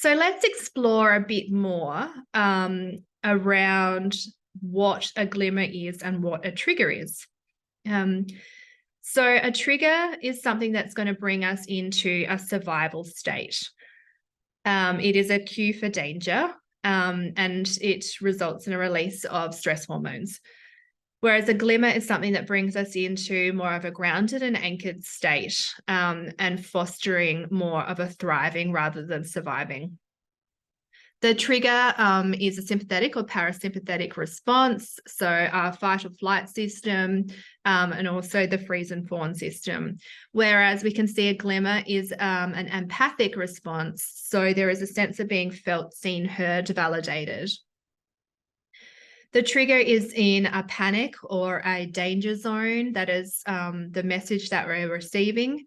So let's explore a bit more around what a glimmer is and what a trigger is. So a trigger is something that's going to bring us into a survival state. It is a cue for danger, and it results in a release of stress hormones. Whereas a glimmer is something that brings us into more of a grounded and anchored state, and fostering more of a thriving rather than surviving. The trigger is a sympathetic or parasympathetic response, so our fight or flight system, and also the freeze and fawn system. Whereas we can see a glimmer is an empathic response, so there is a sense of being felt, seen, heard, validated. The trigger is in a panic or a danger zone. That is the message that we're receiving,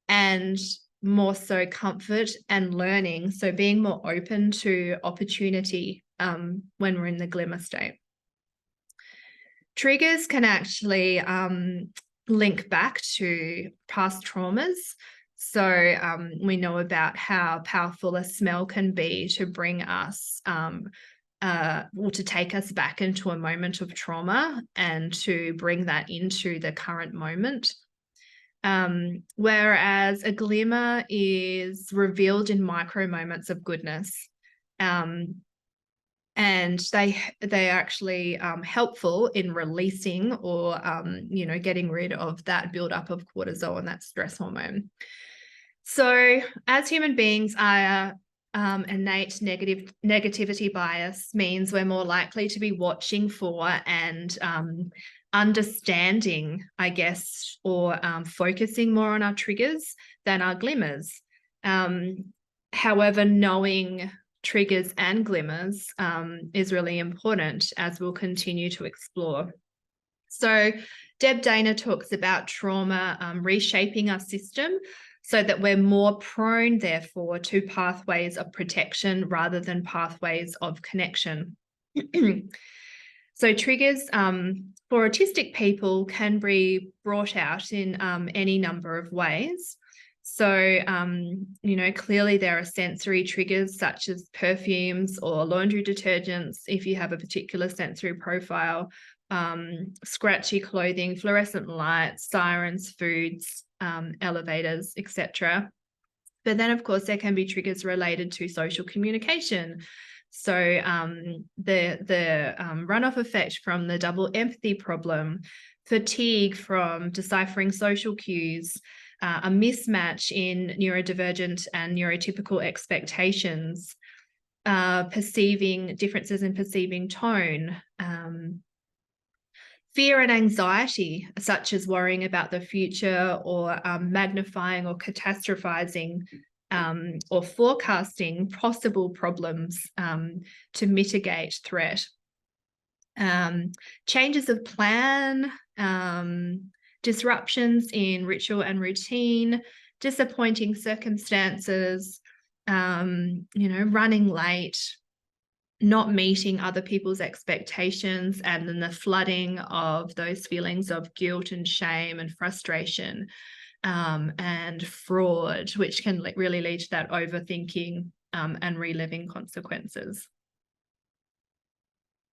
and more so comfort and learning. So being more open to opportunity when we're in the glimmer state. Triggers can actually link back to past traumas. So we know about how powerful a smell can be to bring us or to take us back into a moment of trauma and to bring that into the current moment. Whereas a glimmer is revealed in micro moments of goodness. And they are actually helpful in releasing or getting rid of that buildup of cortisol and that stress hormone. So as human beings, our innate negativity bias means we're more likely to be watching for and understanding, I guess, or focusing more on our triggers than our glimmers. However, knowing triggers and glimmers is really important, as we'll continue to explore. So Deb Dana talks about trauma reshaping our system so that we're more prone, therefore, to pathways of protection rather than pathways of connection. So triggers for autistic people can be brought out in any number of ways. So, clearly there are sensory triggers such as perfumes or laundry detergents if you have a particular sensory profile, scratchy clothing, fluorescent lights, sirens, foods, elevators, etc. But then, of course, there can be triggers related to social communication. So the runoff effect from the double empathy problem, fatigue from deciphering social cues, a mismatch in neurodivergent and neurotypical expectations, perceiving differences in perceiving tone, fear and anxiety, such as worrying about the future or magnifying or catastrophizing or forecasting possible problems to mitigate threat. Changes of plan, disruptions in ritual and routine, disappointing circumstances, running late, not meeting other people's expectations, and then the flooding of those feelings of guilt and shame and frustration, and fraud, which can really lead to that overthinking and reliving consequences.